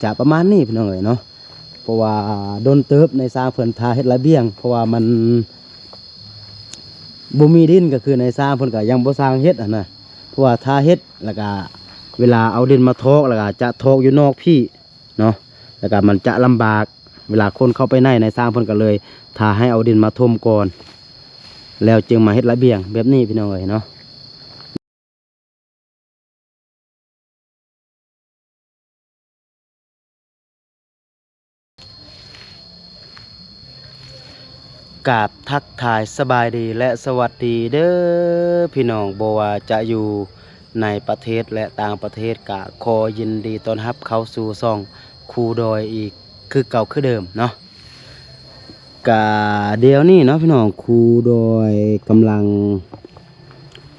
จะประมาณนี้พี่น้องเอ๋ยเนาะเพราะว่าโดนเติบในสร้างเพิ่นทาเฮ็ดระเบียงเพราะว่ามันบ่มีดินก็คือในสร้างเพิ่นก็ยังบ่สร้างเฮ็ดนะเพราะว่าทาเฮ็ดแล้วก็เวลาเอาดินมาทอกแล้วก็จะทอกอยู่นอกพี่เนาะแล้วก็มันจะลำบากเวลาคนเข้าไปในสร้างเพิ่นก็เลยทาให้เอาดินมาถมก่อนแล้วจึงมาเฮ็ดระเบียงแบบนี้พี่น้องเอ๋ยเนาะกราบทักทายสบายดีและสวัสดีเด้อพี่น้องบ่ว่าจะอยู่ในประเทศและต่างประเทศกะขอยินดีต้อนรับเข้าสู่ช่องคูดอยอีกคือเก่าคือเดิมเนาะกะเดี๋ยวนี้เนาะพี่น้องคูดอยกำลัง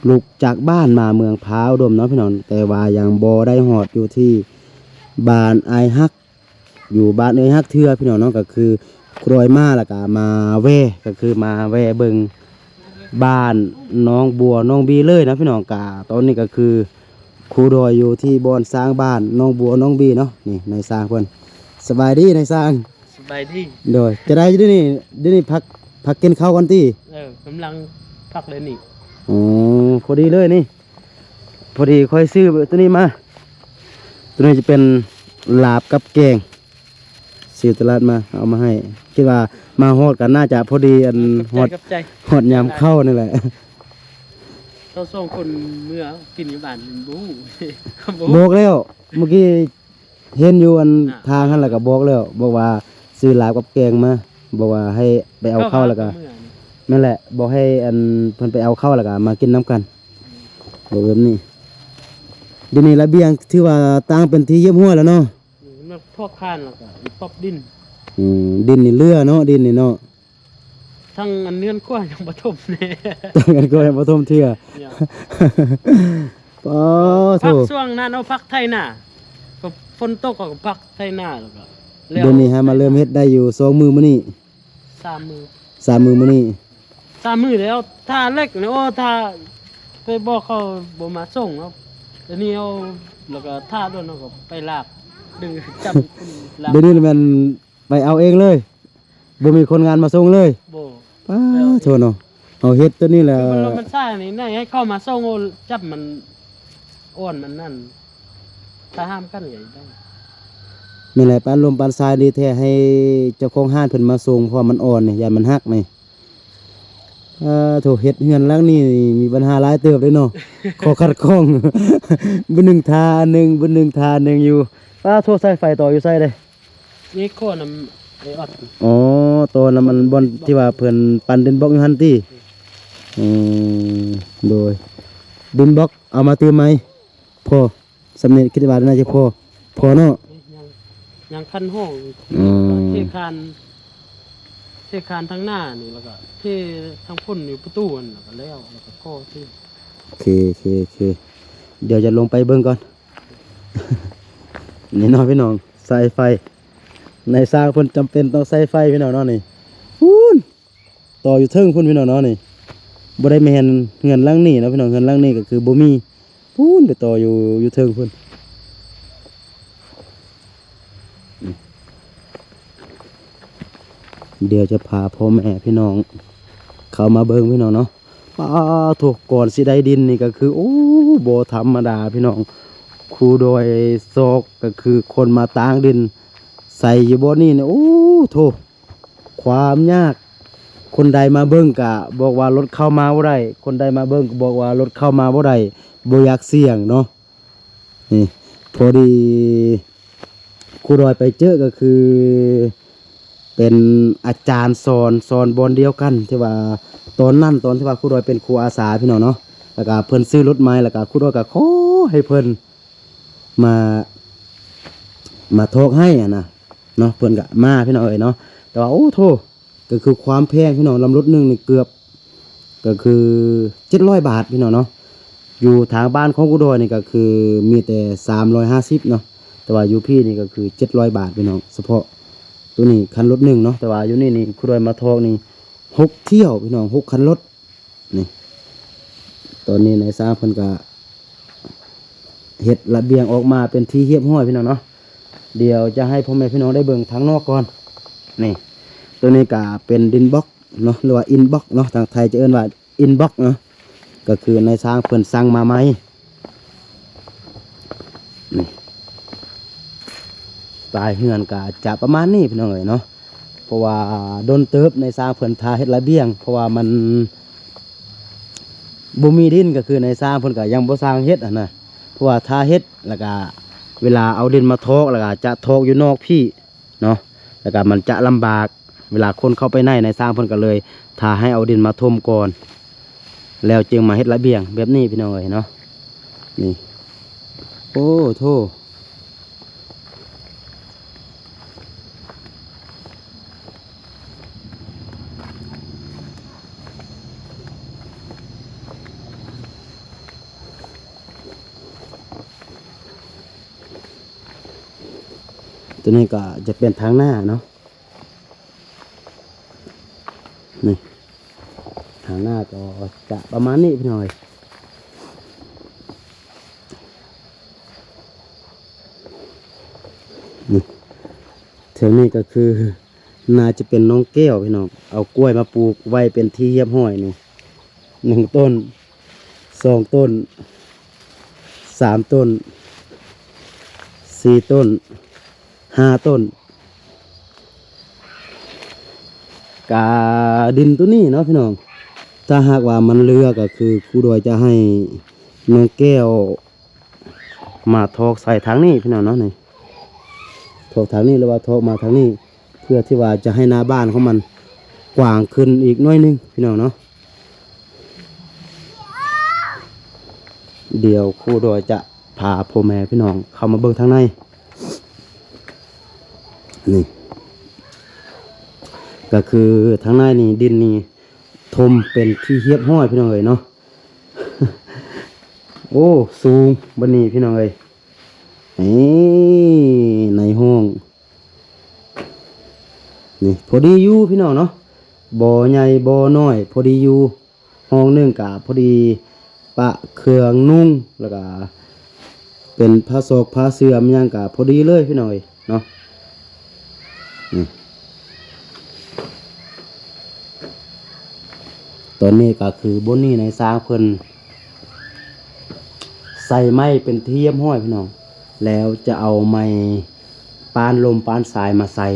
ลุกจากบ้านมาเมืองพร้าวดมเนาะพี่น้องแต่ว่ายังบ่ได้หอดอยู่ที่บ้านไอฮักอยู่บ้านไอฮักเทือพี่น้องเนาะก็คือครอยมาแล้วก็มาแว่ก็คือมาแว่เบิงบ้านน้องบัวน้องบีเลยนะพี่น้องกาตอนนี้ก็คือครูดอยอยู่ที่บอนสร้างบ้านน้องบัวน้องบีเนาะนี่ในสร้างเพิ่นสบายดีในสร้างสบายดีโดยจะได้ด้วยนี่เดี๋ยวนี้พักกินข้าวกันที่กำลังพักเลยนี่อ๋อพอดีเลยนี่พอดีค่อยซื้อตัวนี้มาตัวนี้จะเป็นลาบกับแกงซื้อตลาดมาเอามาให้คิดว่ามาฮอดกันน่าจะพอดีอันฮอดยามเข้านี่แหละเราส่งคนเมื่อกินอยู่บ้านบู๊บอกแล้วเมื่อกี้เห็นอยู่อันทางนั่นแหละก็บอกแล้วบอกว่าซื้อลาบกับแกงมาบอกว่าให้ไปเอาเข้าแล้วก็นั่นแหละบอกให้อันเพิ่นไปเอาเข้าแล้วก็มากินน้ำกันบอกแบบนี้เดี๋ยวนี้ระเบียงที่ว่าตั้งเป็นที่เยี่ยมหัวแล้วเนาะมันพอกคานแล้วก็ปอบดินดินนี่เลือเนาะดินนี่เนาะทั้งอันเนื่อนกว้างยังปฐมเนี่ยทั้งอันก็ยังปฐมเทื่อป้อโถพักช่วงนั้นเอาพักไทยหน้าก็ฝนตกก็พักไทยหน้าแล้วก็เดี๋ยวนี้ฮะมาเริ่มเฮ็ดได้อยู่2 มือมื้อนี้3 มือ3 มือมื้อนี้3 มือแล้วถ้าเล็กเนาะถ้าไปบอกเขาบ่มาส่งเนาะเดี๋ยวนี้เอาแล้วก็ท่าด้วยเนาะก็ไปลากดึงจับเดี๋ยวนี้มันไปเอาเองเลยบ่มีคนงานมาส่งเลยบ่ป้าโถเนาะเอาเฮ็ดตัวนี้แหละมันซ่านี่ได้ให้เข้ามาส่งจับมันอ้วนมันนั่นถ้าห้ามกันใหญ่ได้มีหลายปานลมปานทรายดีแท้ให้เจ้าของห้านเพิ่นมาส่งเพราะมันอ่อนนี่ยามมันหักนี่โถเฮ็ดเฮือนหลังนี้มีปัญหาหลายเติบเลยเนาะขอขัดข้องบ่นึงทาหนึ่งบ่นึงทาหนึ่งอยู่ป้าโทรสายไฟต่ออยู่ไสเด้นี่โคนไอ้ออดอ๋อตัวนั้นมันบอนที่ว่าเพิ่นปั่นดินบล็อกอยู่หั่นติโดยดินบล็อกเอามาเติมไหมพอสำเร็จคิดว่าน่าจะพอเนาะยังคันห้องเทคานทั้งหน้านี่แล้วก็เททั้งพุ่นอยู่ประตูแล้วก็แล้วก็ที่โอเคเดี๋ยวจะลงไปเบิ่งก่อนนี่น้องพี่น้องสายไฟในสร้างเพิ่นจำเป็นต้องใส่ไฟพี่น้องเนาะนี่พูนต่ออยู่เทิงพุ่นพี่น้องเนาะนี่บ่ได้แม่นเงินหลังนี้นะพี่น้องเงินหลังนี้ก็คือบ่มีพูนไปต่ออยู่เทิงพุ่นเดี๋ยวจะพาพ่อแม่พี่น้องเข้ามาเบิ่งพี่น้องเนาะถูกก่อนสิได้ดินนี่ก็คือโอ้บ่ธรรมดาพี่น้องครูโดยซอกก็คือคนมาตางดินใส่อยู่บนนี่เนี่ยโอ้โถความยากคนใดมาเบิ้งกะบอกว่ารถเข้ามาบ่ได้คนใดมาเบิ้งก็บอกว่ารถเข้ามาบ่ได้บ่อยากเสี่ยงเนาะนี่พอดีครูดอยไปเจอก็คือเป็นอาจารย์สอนบอลเดียวกันที่ว่าตอนที่ว่าครูดอยเป็นครูอาสาพี่น้องเนาะแล้วก็เพิ่นซื้อรถไม้แล้วก็ครูดอยก็ขอให้เพิ่นมาทอกให้นะเนาะเพิ่นก็มาพี่น้องเอ๋ยเนาะแต่ว่าโอ้โธ่ก็คือความแพงพี่น้องลำรถนึงนี่เกือบก็คือ700 บาทพี่น้องเนาะอยู่ทางบ้านของกูดอยนี่ก็คือมีแต่350เนาะแต่ว่าอยู่พี่นี่ก็คือ700 บาทพี่น้องเฉพาะตัวนี้คันรถ1เนาะแต่ว่าอยู่นี่กูดอยมาทอกนี่6 เที่ยวพี่น้อง6 คันรถนี่ตอนนี้ในสร้างเพิ่นก็เฮ็ดระเบียงออกมาเป็นที่เรียบร้อยพี่น้องเนาะ เดี๋ยวจะให้พ่อแม่พี่น้องได้เบิ่งทางนอกก่อนนี่ตัวนี้ก็เป็นดินบล็อกเนาะหรือว่าอินบล็อกเนาะทางไทยจะเอิ้นว่าอินบล็อกเนาะก็คือในสร้างเพิ่นสั่งมาใหม่นี่สไตล์เฮือนก็จะประมาณนี้พี่น้องเอ๋ยเนาะเพราะว่าโดนเติบในสร้างเพิ่นทาเฮ็ดระเบียงเพราะว่ามันบ่มีดินก็คือในสร้างเพิ่นก็ยังบ่สร้างเฮ็ดนะเพราะว่าทาเฮ็ดแล้วก็เวลาเอาดินมาทอกแล้วก็จะทอกอยู่นอกพี่เนาะแล้วก็มันจะลำบากเวลาคนเข้าไปในสร้างเพิ่นก็เลยทาให้เอาดินมาถมก่อนแล้วจึงมาเฮ็ดระเบียงแบบนี้พี่น้องเอ๋ยเนาะนี่โอ้โธ่ตัวนี้ก็จะเป็นทางหน้าเนาะนี่ทางหน้าก็จะประมาณนี้พี่น้อยนี่แถวนี้ก็คือน่าจะเป็นน้องแก้วพี่น้องเอากล้วยมาปลูกไว้เป็นที่เยียบห้อยนี่1 ต้น2 ต้น3 ต้น4 ต้น5 ต้นกาดินตัวนี้เนาะพี่น้องถ้าหากว่ามันเลือกก็คือครูดอยจะให้น้องแก้วมาทอกใส่ทางนี้พี่น้องเนาะนี่ทอกทางนี้หรือว่าทอกมาทางนี้เพื่อที่ว่าจะให้หน้าบ้านของมันกว้างขึ้นอีกหน่อยนึงพี่น้องเนาะเดี๋ยวครูดอยจะพาพ่อแม่พี่น้องเข้ามาเบิ่งทางในนี่ก็คือทางในนี่ดินนี่ทมเป็นที่เฮียบห้อยพี่น้องเอ๋ยเนาะ โอ้สูงบันนี้พี่น้องเอ๋ยในห้องนี่พอดีอยู่พี่น้องเนาะบ่อใหญ่บ่อน้อยพอดีอยู่ห้องนึงกะพอดีปะเครื่องนุ่งแล้วก็เป็นผ้าศอกผ้าเสื่อมยังกะพอดีเลยพี่น้องเอ๋ยเนาะนี่ตอนนี้ก็คือบนนี้ในสร้างเพิ่นใส่ไม้เป็นเทียมห้อยพี่น้องแล้วจะเอาไม้ปานลมปานสายมาใส่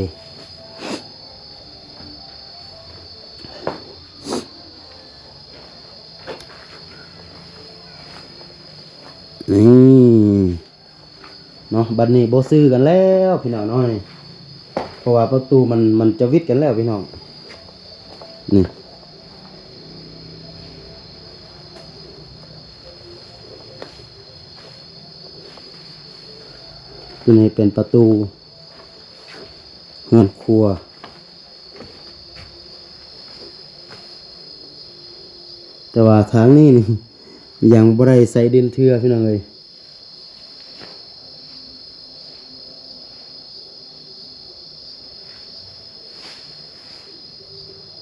นี่เนาะบัดนี้บ่ซื้อกันแล้วพี่น้องเนาะนี่เพราะว่าประตูมันจะวิดกันแล้วพี่น้องนี่ตัวนี้เป็นประตูเรือนครัวแต่ว่าทางนี้นี่ยังบ่ได้ใส่ดินเทื่อพี่น้องเอ้ย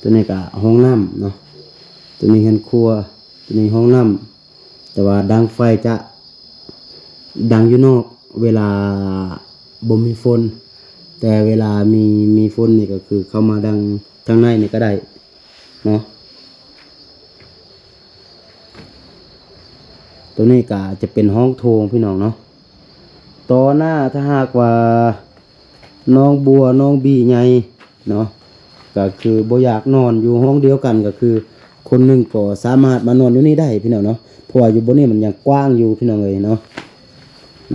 ตัวนี้ก็ห้องน้ำเนาะตัวนี้เรือนครัวตัวนี้ห้องน้ำแต่ว่าดังไฟจะดังอยู่นอกเวลาบ่มีฝนแต่เวลามีฝนนี่ก็คือเข้ามาดังทางในนี่ก็ได้เนาะตัวนี้ก็จะเป็นห้องโถงพี่น้องเนาะต่อหน้าถ้าหากว่าน้องบัวน้องบีใหญ่เนาะก็คือบ่อยากนอนอยู่ห้องเดียวกันก็คือคนหนึ่งก็สามารถมานอนอยู่นี่ได้พี่น้องเนาะเพราะว่าอยู่บนนี้มันยังกว้างอยู่พี่น้องเอ้ยเนาะ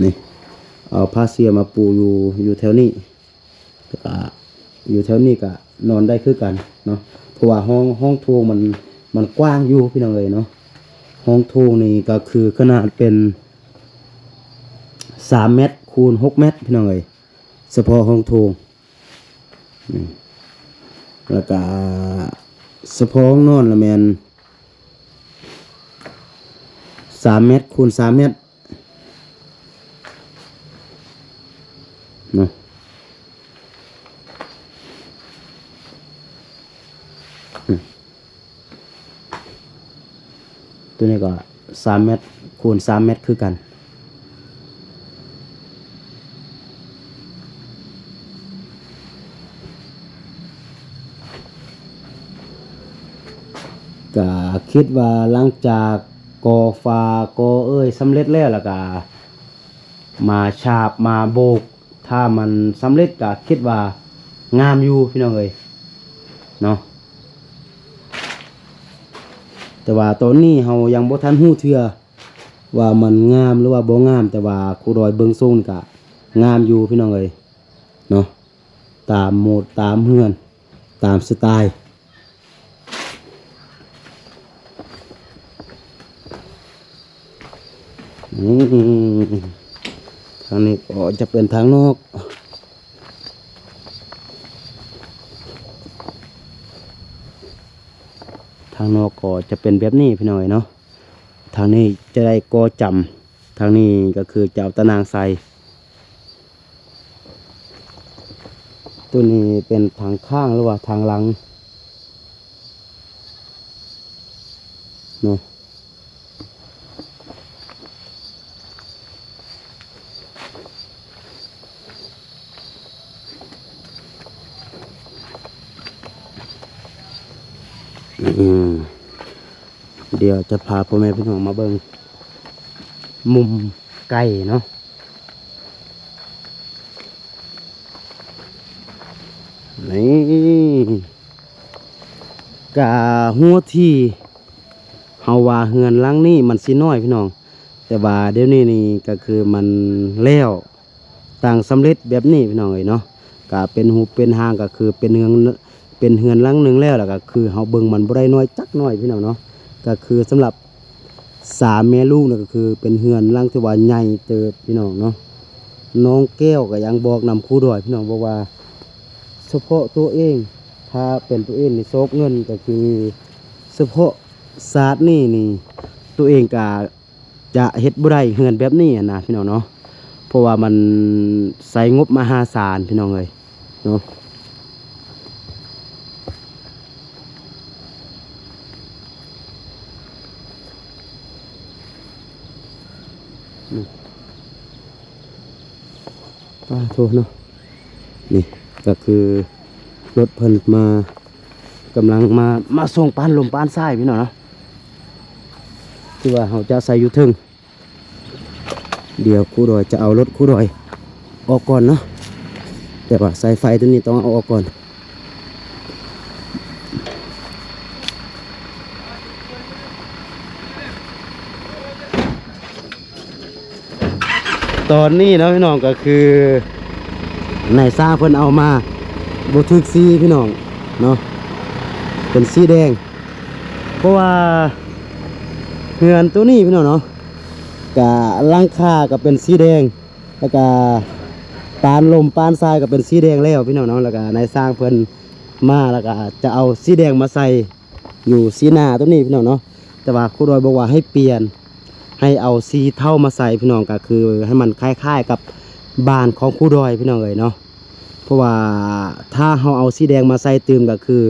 นี่เอาผ้าเสียมาปูอยู่แถวนี้ก็อยู่แถวนี้ก็นอนได้คือกันเนาะเพราะว่าห้องโถงมันกว้างอยู่พี่น้องเอ้ยเนาะห้องโถงนี่ก็คือขนาดเป็น3 เมตรคูณ6 เมตรพี่น้องเอ้ยเฉพาะห้องโถงแล้วก็เฉพาะห้องนอนละแมน3 เมตรคูณ3 เมตรเนาะตัวนี้ก็3 เมตรคูณ3 เมตรคือกัน ก็คิดว่าหลังจากก่อฟ้าก่อสำเร็จแล้วล่ะก็มาฉาบมาโบกถ้ามันสำเร็จก็คิดว่างามอยู่พี่น้องเอ้ยเนาะแต่ว่าตอนนี้เฮายังบ่ทันฮู้เทื่อว่ามันงามหรือว่าบ่งามแต่ว่าครูดอยเบิ่งทรงก็งามอยู่พี่น้องเอ้ยเนาะตามโหมดตามเฮือนตามสไตล์ทางนี้ก็จะเป็นทางนอกทางนอกก็จะเป็นแบบนี้พี่น้อยเนาะทางนี้จะได้กอจำทางนี้ก็คือเจ้าตะนางใสตัวนี้เป็นทางข้างหรือว่าทางหลังเนาะเดี๋ยวจะพาพ่อแม่พี่น้องมาเบิ่งมุมไก่เนาะนี่กะหัวที่เฮาว่าเฮือนหลังนี้มันสิน้อยพี่น้องแต่ว่าเดี๋ยวนี้นี่ก็คือมันแล้วต่างสำเร็จแบบนี้พี่น้องเอ้ยเนาะก็เป็นหูเป็นหางก็คือเป็นเฮือนหลังหนึงแล้วก็คือเฮาเบิ่งมันบ่ได้น้อยจักน้อยพี่น้องเนาะก็คือสำหรับสามแม่ลูกนี่ก็คือเป็นเฮือนหลังที่ว่าใหญ่เติบพี่น้องเนาะน้องแก้วก็ยังบอกนำครูดอยพี่น้องบอกว่าเฉพาะตัวเองถ้าเป็นตัวเองนี่โซกเงินก็คือเฉพาะศาสตร์นี่ตัวเองก็จะเฮ็ดบ่ได้เฮือนแบบนี้นะพี่น้องเนาะเพราะว่ามันใช้งบมหาศาลพี่น้องเอ้ยเนาะป้าโทษเนาะนี่ก็คือรถเพิ่นมากำลังมาส่งปานลมปานทรายพี่น้องเนาะที่ว่าเขาจะใส่อยู่ถึงเดี๋ยวครูดอยจะเอารถครูดอยออกก่อนเนาะแต่ว่าสายไฟตัวนี้ต้องเอาออกก่อนตอนนี้นะพี่น้องก็คือในสร้างเพิ่นเอามาบ่ถึกสีพี่น้องเนาะเป็นสีแดงเพราะว่าเฮือนตัวนี้พี่น้องเนาะกะหลังคาก็เป็นสีแดงแล้วก็ปานลมปานทรายก็เป็นสีแดงแล้วพี่น้องเนาะแล้วก็ในสร้างเพิ่นมาแล้วก็จะเอาสีแดงมาใส่อยู่สีหน้าตัวนี้พี่น้องเนาะแต่ว่าครูดอยบอกว่าให้เปลี่ยนให้เอาสีเท่ามาใส่พี่น้องก็คือให้มันคล้ายๆกับบ้านของครูดอยพี่น้องเอ๋ยเนาะเพราะว่าถ้าเราเอาสีแดงมาใส่เติมก็คือ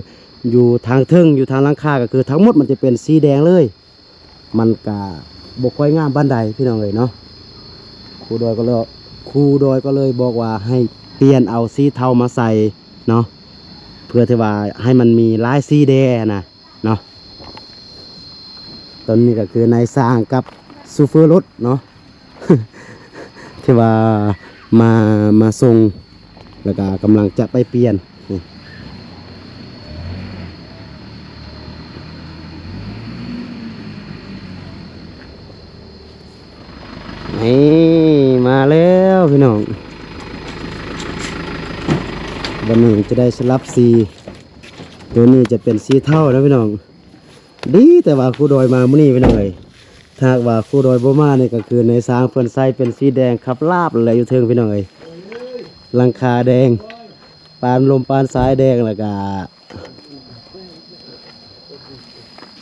อยู่ทางเทิงอยู่ทางหลังคาก็คือทั้งหมดมันจะเป็นสีแดงเลยมันก็บ่ค่อยงามบ้านใดพี่น้องเอ๋ยเนาะครูดอยก็เลยบอกว่าให้เปลี่ยนเอาสีเทามาใส่เนาะเพื่อที่ว่าให้มันมีลายสีแดงนะเนาะตอนนี้ก็คือนายสร้างกับซูเฟอร์รถเนาะ ที่ว่ามาส่งแล้วก็กำลังจะไปเปลี่ยนนี่มาแล้วพี่น้องวันนี้จะได้สลับสีตัวนี้จะเป็นสีเทานะพี่น้องดีแต่ว่าครูดอยมามื้อนี้พี่น้องเอ้ยถ้าว่าครูดอยบ่มานี่ก็คือในสร้างเพิ่นใส่เป็นสีแดงขับลาบเลยอยู่เทิงพี่น้องเอ้ยหลังคาแดงปานลมปานสายแดงแล้วก็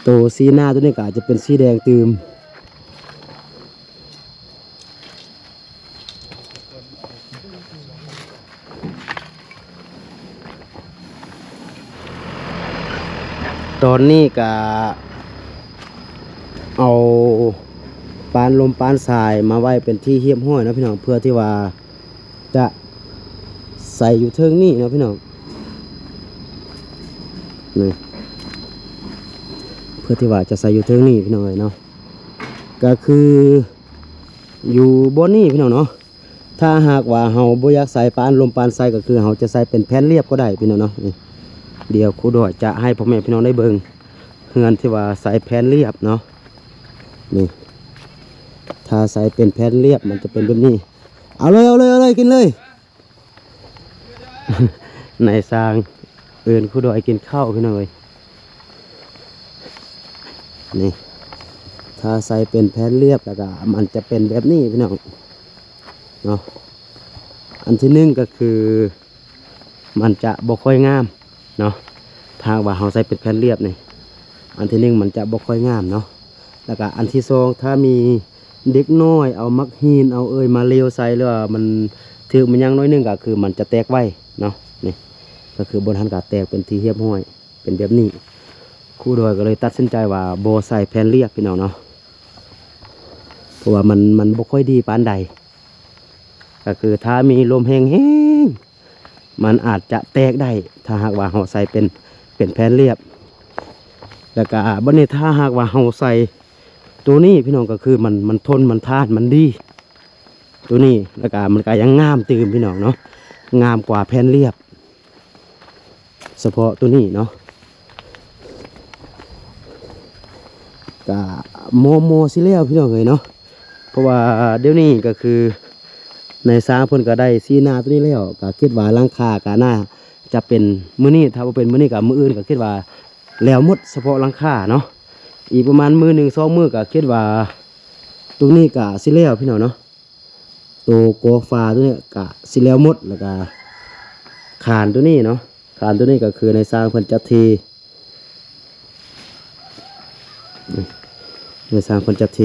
ตัวสีหน้าตัวนี้ก็อาจจะเป็นสีแดงตืมตอนนี้ก็เอาปานลมปานสายมาไว้เป็นที่เฮียบห้อยนะพี่น้องเพื่อที่ว่าจะใส่อยู่เทิงนี่นะพี่น้องนี่เพ พื่อที่ว่าจะใส่อยู่เทิงนี่พี่น้องเนาะก็คืออยู่บนนี่พี่น้องเนาะถ้าหากว่าเฮาบ่อยากใส่ปานลมปานใส่ก็คือเฮาจะใส่เป็นแผ่นเรียบก็ได้พี่น้องเนาะนี่เดี๋ยวครูดอยจะให้พ่อแม่พี่น้องได้เบิ่งเฮือนที่ว่าใส่แผ่นเรียบเนาะนี่ถ้าใส่เป็นแผ่นเรียบมันจะเป็นแบบนี้เอาเลยกินเลย ในสร้างเอินครูดอยกินข้าวพี่น้องเลยนี่ถ้าใส่เป็นแผ่นเรียบแล้วก็มันจะเป็นแบบนี้พี่น้องเนาะอันที่หนึ่งก็คือมันจะบ่ค่อยงามเนาะทางว่าเราใส่เป็นแผ่นเรียบนี่อันที่หนึ่งมันจะบ่ค่อยงามเนาะแล้วก็อันที่สองถ้ามีเด็กน้อยเอามักฮีนเอามาเลวใส่หรือว่ามันถือมันยังน้อยหนึงก็คือมันจะแตกไว้เนาะนี่ก็คือบนหันกาแตกเป็นทีเรียบห้อยเป็นแบบนี้ครูดอยก็เลยตัดสินใจว่าโบใส่แผ่นเรียบพี่น้องเนาะเพราะว่ามันบ่ค่อยดีปานใดก็คือถ้ามีลมแห้งๆมันอาจจะแตกได้ถ้าหากว่าเราใส่เป็นแผ่นเรียบแล้วก็บัดนี้ถ้าหากว่าเราใส่ตัวนี้พี่น้องก็คือมันทนมันทานมันดีตัวนี้แล้วก็มันก็ยังงามตื่มพี่น้องเนาะงามกว่าแผ่นเรียบเฉพาะตัวนี้เนาะก็โมสิแล้วพี่น้องเลยเนาะเพราะว่าเดี๋ยวนี้ก็คือในสร้างเพิ่นก็ได้ซีนาตัวนี้แล้วก็คิดว่าหลังคาก็น่าจะเป็นมื้อนี้ถ้าว่าเป็นมื้อนี้ก็มื้ออื่นก็คิดว่าแล้วหมดเฉพาะหลังคาเนาะอีกประมาณมื้อหนึ่งสองมื้อก็คิดว่าตรงนี้ก็สิแล้วพี่น้องเนาะตัวโกฟ้าตัวนี้ก็สิแล้วหมดแล้วก็คานตัวนี้เนาะคานตัวนี้ก็คือในสร้างเพิ่นจะเทในสร้างเพิ่นจะเท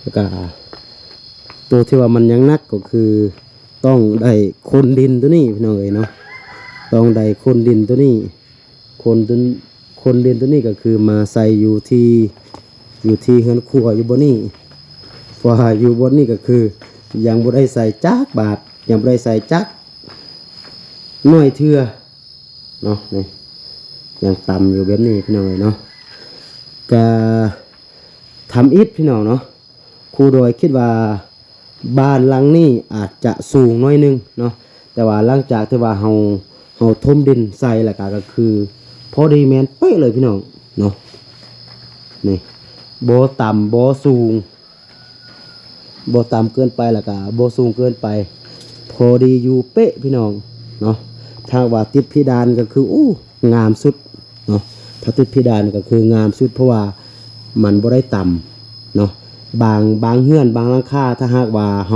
แล้วก็ตัวที่ว่ามันยังนักก็คือต้องได้คนดินตัวนี้พี่น้องเอ๋ยเนาะต้องได้คนดินตัวนี้คนดินตัวนี้ก็คือมาใส่อยู่ที่เฮือนครัวอยู่บนนี้ฟ้าอยู่บนนี้ก็คือยังบ่ได้ใส่จักบาทยังบ่ได้ใส่จักหน่อยเทื่อเนาะนี่ยังต่ำอยู่แบบนี้พี่น้องเอ๋ยเนาะก็ทำอิฐพี่น้องเนาะครูโดยคิดว่าบ้านหลังนี้อาจจะสูงน้อยนึงเนาะแต่ว่าหลังจากที่ว่าเฮาถมดินใส่แล้วก็คือพอดีแม่นเป๊ะเลยพี่น้องเนาะนี่บ่ต่ำบ่สูงบ่ต่ำเกินไปแล้วก็บ่สูงเกินไปพอดีอยู่เป๊ะพี่น้องเนาะถ้าว่าติดพิดานก็คืออู้งามสุดเนาะถ้าติดพิดานก็คืองามสุดเพราะว่ามันบ่ได้ต่ำเนาะบางเฮือนบางหลังคาถ้าหากว่าเฮ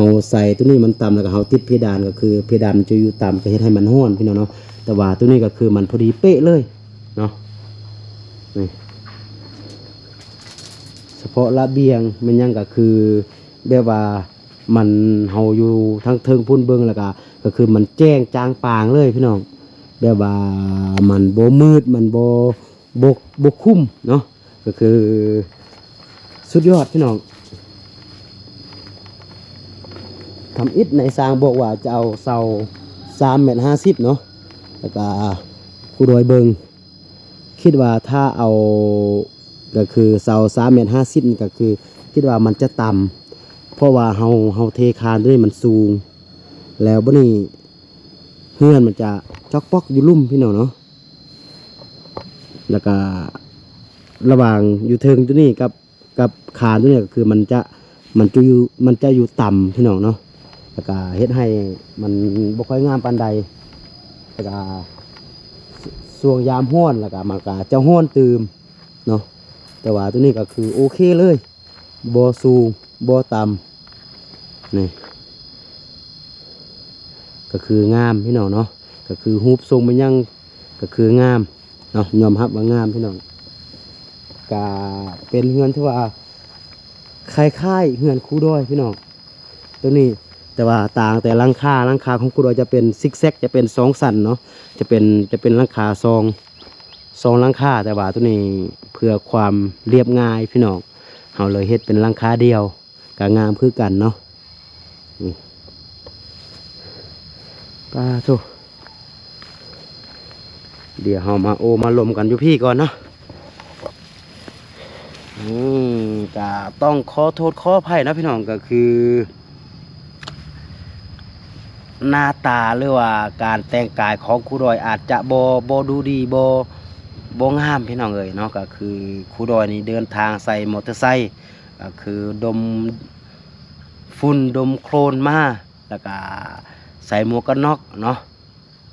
าใส่ตัวนี้มันต่ำแล้วก็เฮาติดเพดานก็คือเพดานมันจะอยู่ต่ำก็เฮ็ดให้มันร้อนพี่น้องเนาะแต่ว่าตัวนี้ก็คือมันพอดีเป๊ะเลยเนาะนี่เฉพาะระเบียงมันยังก็คือแบบว่ามันเฮาอยู่ทั้งเทิงพุ่นเบิ่งแล้วก็คือมันแจ้งจางปางเลยพี่น้องแบบว่ามันบ่มืดมันบ่คุ้มเนาะก็คือสุดยอดพี่น้องทำอิฐในสร้างบอกว่าจะเอาเสา3.50 เมตรเนาะแล้วก็ครูโดยเบิงคิดว่าถ้าเอาก็คือเสา3.50 เมตรก็คือคิดว่ามันจะต่ำเพราะว่าเฮาเทคานด้วยมันสูงแล้วบ่นี้เฮือนมันจะจอกปอกอยู่ลุ่มพี่น้องเนาะแล้วก็ระหว่างอยู่เทิงตัวนี้กับคานตัวนี้ก็คือมันจะอยู่ต่ำพี่น้องเนาะแล้วก็เฮ็ดให้มันบ่ค่อยงามปานใดแล้วก็ช่วงยามร้อนแล้วก็มันก็จะร้อนตื่มเนาะแต่ว่าตัวนี้ก็คือโอเคเลยบ่สูงบ่ต่ำนี่ก็คืองามพี่น้องเนาะก็คือรูปทรงมันยังก็คืองามเนาะยอมรับว่างามพี่น้องก็เป็นเฮือนที่ว่าคล้ายๆเฮือนครูดอยพี่น้องตัวนี้แต่ว่าต่างแต่หลังคาของครูดอยจะเป็นซิกแซกจะเป็น2 สันเนาะจะเป็นหลังคาซองหลังคาแต่ว่าตัวนี้เพื่อความเรียบง่ายพี่น้อง เฮาเลยเฮ็ดเป็นหลังคาเดียวก็งามคือกันเนาะนี่ป้าโธ่เดี๋ยวเฮามาโอมาลมกันอยู่พี่ก่อนเนาะก็ต้องขอโทษขออภัยนะพี่น้องก็คือหน้าตาหรือว่าการแต่งกายของครูดอยอาจจะบ่ดูดีบ่งามพี่น้องเอ้ยเนาะก็คือครูดอยนี่เดินทางใส่มอเตอร์ไซค์ก็คือดมฝุ่นดมโคลนมาแล้วก็ใส่หมวกกันน็อกเนาะ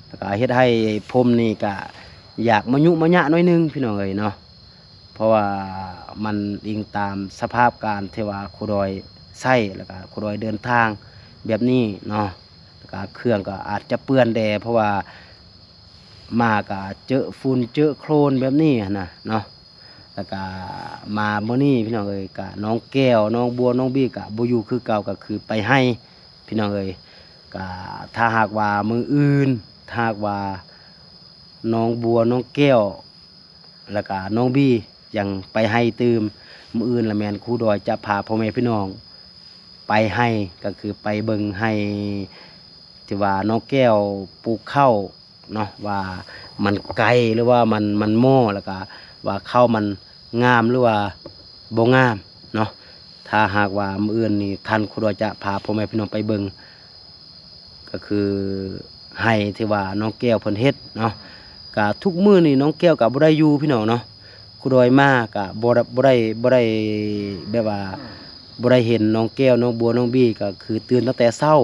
แล้วก็เฮ็ดให้ผมนี่ก็อยากมายุมายะหน่อยนึงพี่น้องเอ้ยเนาะเพราะว่ามันอิงตามสภาพการที่ว่าครูดอยใส่แล้วก็ครูดอยเดินทางแบบนี้เนาะแล้วก็เครื่องก็อาจจะเปื้อนแดเพราะว่ามาก็เจอฝุ่นเจอโคลนแบบนี้นะเนาะแล้วก็มาเมื่อนี้พี่น้องเอ้ยก็น้องแก้วน้องบัวน้องบี้ก็บ่อยู่คือเก่าก็คือไปให้พี่น้องเอ้ยก็ถ้าหากว่ามืออื่นถ้าหากว่าน้องบัวน้องแก้วแล้วก็น้องบี้ยังไปให้ตืมมืออื่นละแมนครูดอยจะพาพ่อแม่พี่น้องไปให้ก็คือไปเบิ่งให้ที่ว่าน้องแก้วปลูกข้าวเนาะว่ามันไกลหรือว่ามันโม่แล้วก็ว่าข้าวมันงามหรือว่าบ่งามเนาะถ้าหากว่ามื้ออื่นนี่ท่านครูดอยจะพาพ่อแม่พี่น้องไปเบิ่งก็คือให้ที่ว่าน้องแก้วเพิ่นเฮ็ดเนาะก็ทุกมื้อนี่น้องแก้วก็บ่ได้อยู่พี่น้องเนาะครูดอยมาก็บ่ได้แบบว่าบ่ได้เห็นน้องแก้วน้องบัวน้องบี้ก็คือตื่นตั้งแต่เช้า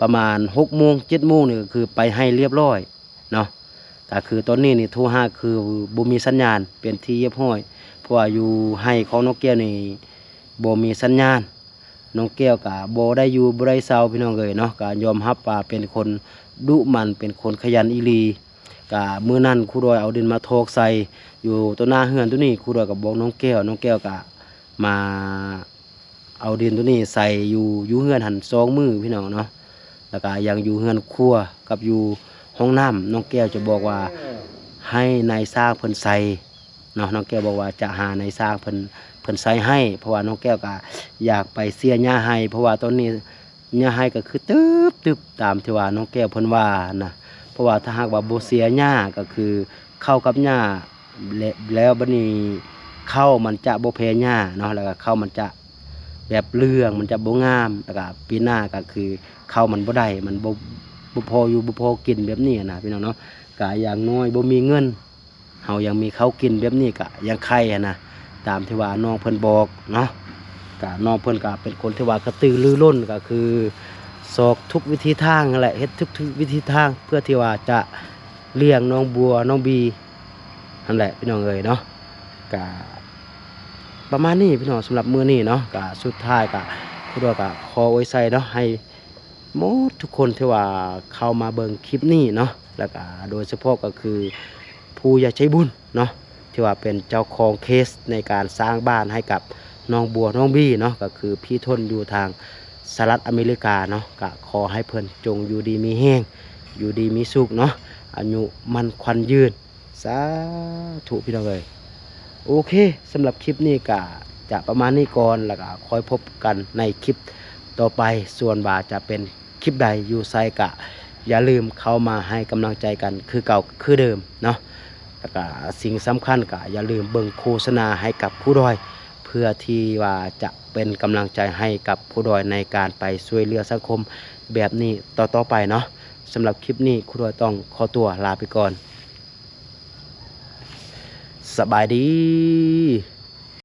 ประมาณ6 โมง 7 โมงนี่ก็คือไปให้เรียบร้อยเนาะก็คือตอนนี้นี่โทรหาคือบ่มีสัญญาณเป็นที่เรียบร้อยเพราะว่าอยู่ให้ของน้องแก้วนี่บ่มีสัญญาณน้องแก้วก็บ่ได้อยู่บ่ได้เซาพี่น้องเอ้ยเนาะก็ยอมรับว่าเป็นคนดุมันเป็นคนขยันอีหลีก็มื้อนั้นครูดอยเอาดินมาโทกใส่อยู่ต้นหน้าเฮือนตัวนี้ครูดอยก็บอกน้องแก้วก็มาเอาดินตัวนี้ใส่อยู่เฮือนหัน2 มื้อพี่น้องเนาะแล้วก็ยังอยู่เฮือนครัวกับอยู่ห้องน้ำน้องแก้วจะบอกว่าให้นายสร้างเพิ่นใส่เนาะน้องแก้วบอกว่าจะหานายสร้างเพิ่นใส่ให้เพราะว่าน้องแก้วก็อยากไปเสียหญ้าให้เพราะว่าตอนนี้หญ้าให้ก็คือตึบตามที่ว่าน้องแก้วเพิ่นว่านะเพราะว่าถ้าหากว่าบ่เสียหญ้าก็คือเข้ากับหญ้าแล้วบัดนี้เข้ามันจะบ่แพ้หญ้าเนาะแล้วก็เข้ามันจะแบบเรื่องมันจะบ่งามแล้วก็ปีหน้าก็คือเข้ามันบ่ได้มันบ่พออยู่บ่พอกินแบบนี้นะพี่น้องเนาะก็อย่างน้อยบ่มีเงินเฮายังมีข้าวกินแบบนี้ก็ยังไข่นะตามที่ว่าน้องเพิ่นบอกเนาะก็น้องเพิ่นก็เป็นคนที่ว่ากระตือรือร้นก็คือสอกทุกวิธีทางนั่นแหละเฮ็ดทุกวิธีทางเพื่อที่ว่าจะเลี้ยงน้องบัวน้องบีนั่นแหละพี่น้องเอ้ยเนาะก็ประมาณนี้พี่น้องสำหรับมื้อนี้เนาะก็สุดท้ายก็ครูดอยก็ขอไว้ใส่เนาะให้หมดทุกคนที่ว่าเข้ามาเบิ่งคลิปนี้เนาะแล้วก็โดยเฉพาะก็คือผู้ใหญ่ใจบุญเนาะที่ว่าเป็นเจ้าของเคสในการสร้างบ้านให้กับน้องบัวน้องบี้เนาะก็คือพี่ทนอยู่ทางสหรัฐอเมริกาเนาะก็ขอให้เพิ่นจงอยู่ดีมีแห้งอยู่ดีมีสุขเนาะอายุมันขวัญยืนสาธุพี่น้องเอ้ยโอเคสำหรับคลิปนี้ก็จะประมาณนี้ก่อนแล้วก็คอยพบกันในคลิปต่อไปส่วนว่าจะเป็นคลิปใดอยู่ไซกะอย่าลืมเข้ามาให้กำลังใจกันคือเก่าคือเดิมเนาะแล้วก็สิ่งสำคัญก็อย่าลืมเบิ่งโฆษณาให้กับผู้ดอยเพื่อที่ว่าจะเป็นกำลังใจให้กับผู้ดอยในการไปช่วยเหลือสังคมแบบนี้ต่อไปเนาะสำหรับคลิปนี้ผู้ดอยต้องขอตัวลาไปก่อนสบายดี